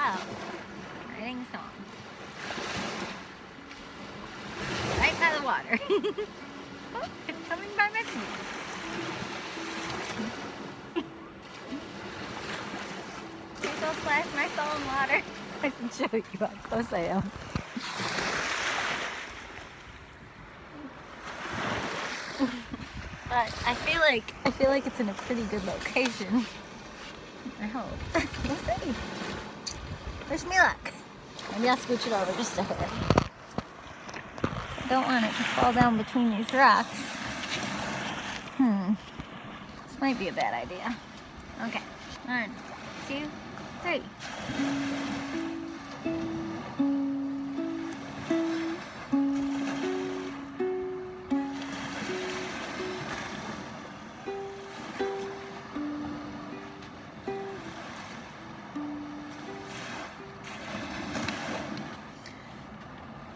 Wow. Writing song. Right by the water. Oh, it's coming by my feet. Please don't splash my soul in water. I can show you how close I am. But I feel like it's in a pretty good location. I hope. We'll see. Wish me luck. Maybe I'll scooch it over just a hair. I don't want it to fall down between these rocks. This might be a bad idea. Okay. 1, 2, 3.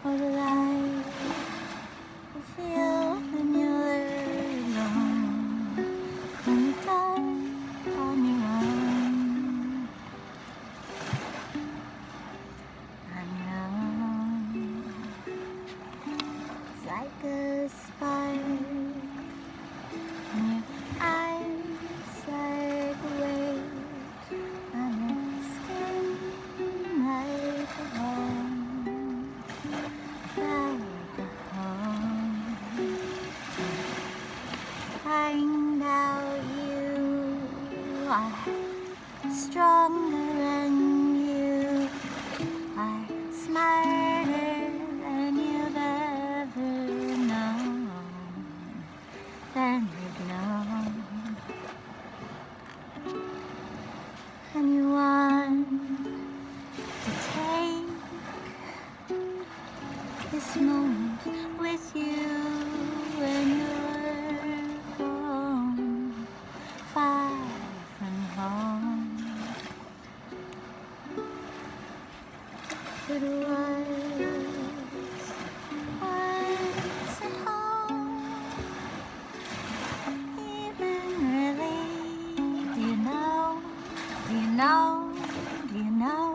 What did I feel when you were alone? When you died on your own. I know it's like a spark in your eyes, like a wave on your skin, like a home. Find out you are stronger and you are smarter than you've ever known, and you want to take this moment with you when you're gone, far from home. It was once at home. Even really, do you know? Do you know? Do you know?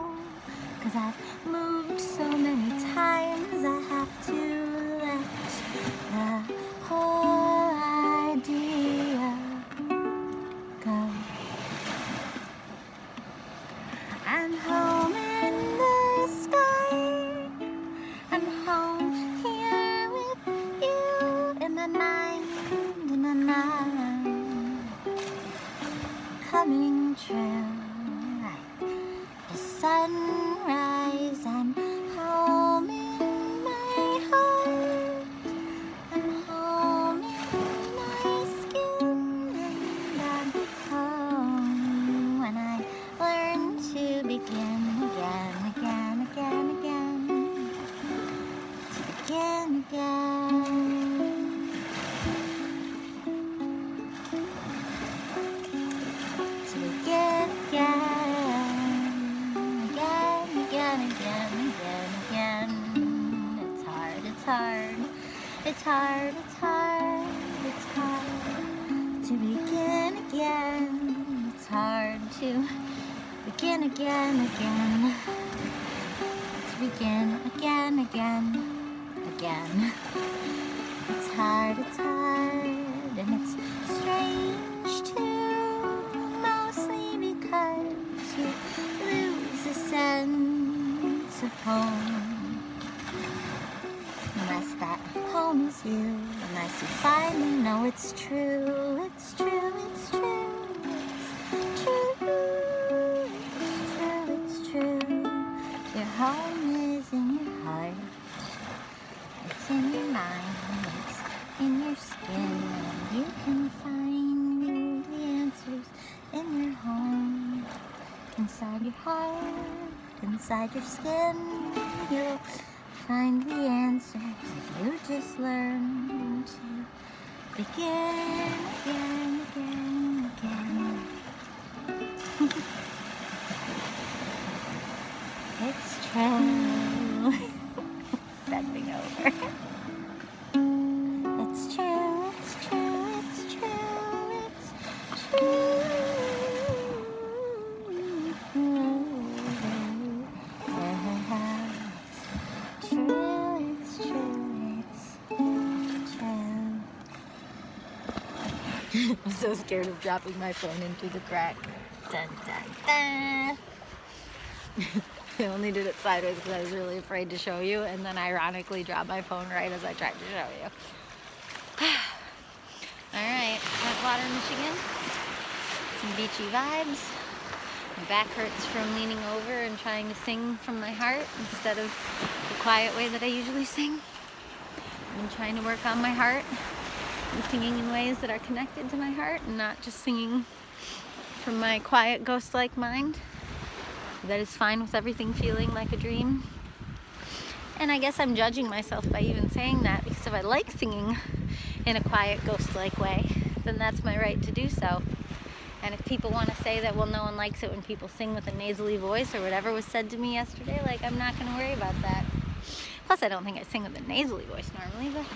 'Cause I've moved so many times, I have to let the whole idea go. I'm home in the sky. I'm home here with you in my mind, coming true like the sunrise. I'm home in my heart. I'm home in my skin, and I'm home when I learn to begin again, again, again, again, to begin again. To begin again, again, again, again, again. It's hard, it's hard, it's hard, it's hard, it's hard to begin again. It's hard to begin again, again, to begin again, again, again. It's hard, and it's strange too, mostly because you lose a sense of home. Unless that home is you, unless you finally know it's true, it's true, it's true, it's true, it's true, it's true. Your home is in your heart, it's in your mind, it's in your skin, and you can find the answers in your home, inside your heart, inside your skin. You'll find the answers if you just learn to begin again, again, again. It's true. Bending over. It's true, it's true, it's true, it's true. so scared of dropping my phone into the crack. Dun, dun, dun. I only did it sideways because I was really afraid to show you, and then ironically dropped my phone right as I tried to show you. Alright, Whitewater, Michigan. Some beachy vibes. My back hurts from leaning over and trying to sing from my heart instead of the quiet way that I usually sing. I'm trying to work on my heart and singing in ways that are connected to my heart and not just singing from my quiet ghost-like mind that is fine with everything feeling like a dream. And I guess I'm judging myself by even saying that, because if I like singing in a quiet ghost-like way, then that's my right to do so. And if people want to say that, well, no one likes it when people sing with a nasally voice or whatever was said to me yesterday, like, I'm not going to worry about that. Plus, I don't think I sing with a nasally voice normally, but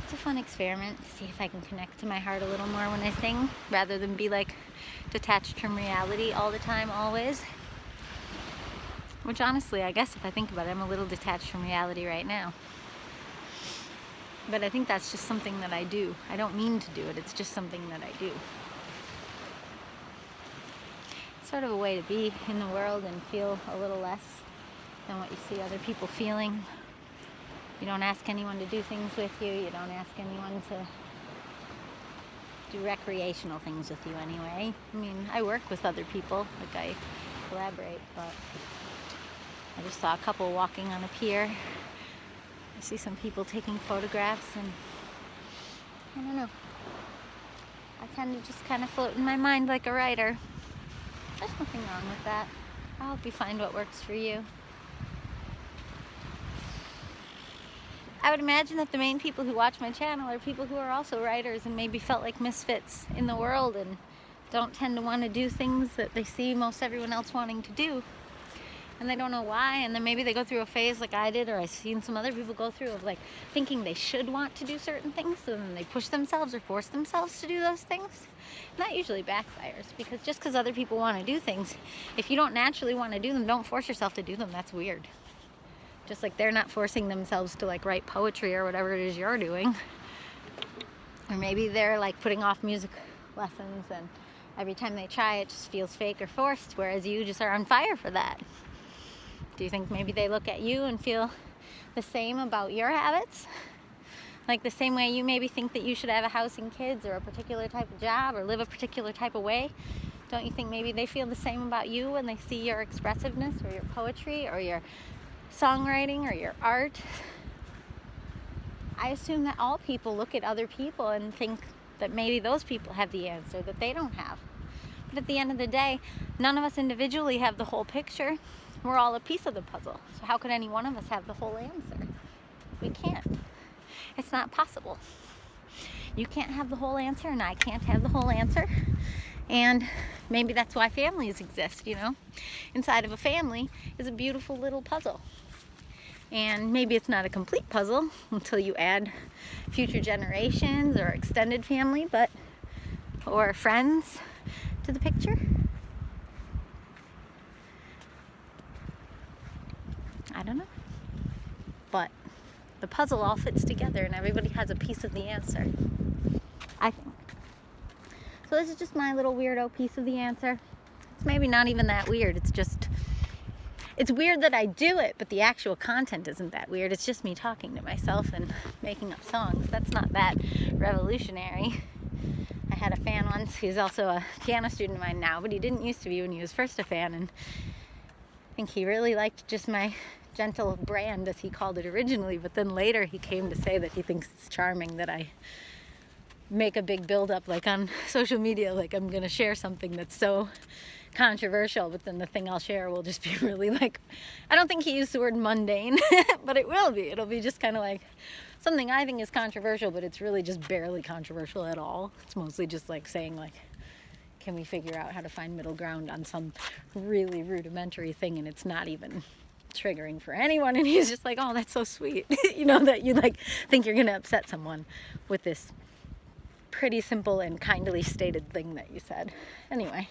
it's a fun experiment to see if I can connect to my heart a little more when I sing, rather than be like detached from reality all the time, always. Which honestly, I guess if I think about it, I'm a little detached from reality right now. But I think that's just something that I do. I don't mean to do it, it's just something that I do. It's sort of a way to be in the world and feel a little less than what you see other people feeling. You don't ask anyone to do things with you. You don't ask anyone to do recreational things with you anyway. I mean, I work with other people, like I collaborate, but I just saw a couple walking on a pier. I see some people taking photographs, and I don't know. I tend to just kind of float in my mind like a writer. There's nothing wrong with that. I hope you find what works for you. I would imagine that the main people who watch my channel are people who are also writers and maybe felt like misfits in the world and don't tend to want to do things that they see most everyone else wanting to do. And they don't know why, and then maybe they go through a phase like I did, or I've seen some other people go through, of like thinking they should want to do certain things, so then they push themselves or force themselves to do those things. And that usually backfires, because just because other people want to do things, if you don't naturally want to do them, don't force yourself to do them. That's weird. Just like they're not forcing themselves to like write poetry or whatever it is you're doing. Or maybe they're like putting off music lessons, and every time they try it just feels fake or forced, whereas you just are on fire for that. Do you think maybe they look at you and feel the same about your habits? Like the same way you maybe think that you should have a house and kids or a particular type of job or live a particular type of way? Don't you think maybe they feel the same about you when they see your expressiveness or your poetry or your songwriting or your art? I assume that all people look at other people and think that maybe those people have the answer that they don't have. But at the end of the day, none of us individually have the whole picture. We're all a piece of the puzzle. So how could any one of us have the whole answer? We can't. It's not possible. You can't have the whole answer, and I can't have the whole answer. And maybe that's why families exist, you know? Inside of a family is a beautiful little puzzle. And maybe it's not a complete puzzle until you add future generations or extended family, or friends to the picture. I don't know. But the puzzle all fits together and everybody has a piece of the answer, I think. So this is just my little weirdo piece of the answer. It's maybe not even that weird. It's weird that I do it, but the actual content isn't that weird. It's just me talking to myself and making up songs. That's not that revolutionary. I had a fan once who's also a piano student of mine now, but he didn't used to be when he was first a fan, and I think he really liked just my gentle brand, as he called it originally, but then later he came to say that he thinks it's charming that I make a big build-up like on social media, like I'm gonna share something that's so controversial, but then the thing I'll share will just be really like, I don't think he used the word mundane, but it will be. It'll be just kind of like something I think is controversial, but it's really just barely controversial at all. It's mostly just like saying like, can we figure out how to find middle ground on some really rudimentary thing, and it's not even triggering for anyone, and he's just like, oh, that's so sweet. You know, that you like think you're gonna upset someone with this pretty simple and kindly stated thing that you said. Anyway,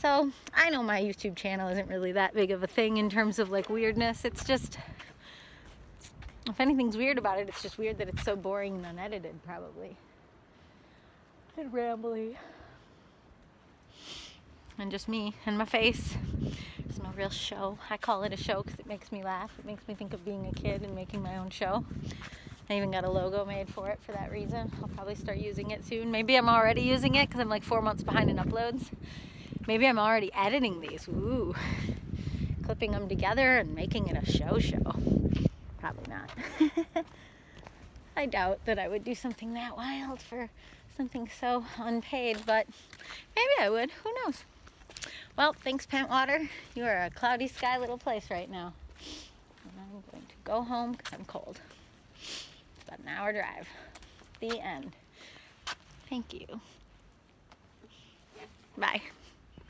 so I know my YouTube channel isn't really that big of a thing in terms of like weirdness. It's just, if anything's weird about it, it's just weird that it's so boring and unedited, probably. and rambly. And just me and my face. There's no real show. I call it a show because it makes me laugh. It makes me think of being a kid and making my own show. I even got a logo made for it for that reason. I'll probably start using it soon. Maybe I'm already using it because I'm like 4 months behind in uploads. Maybe I'm already editing these. Ooh. Clipping them together and making it a show. Probably not. I doubt that I would do something that wild for something so unpaid, but maybe I would. Who knows? Well, thanks, Pantwater. You are a cloudy sky little place right now. And I'm going to go home because I'm cold. It's about an hour drive. The end. Thank you. Bye.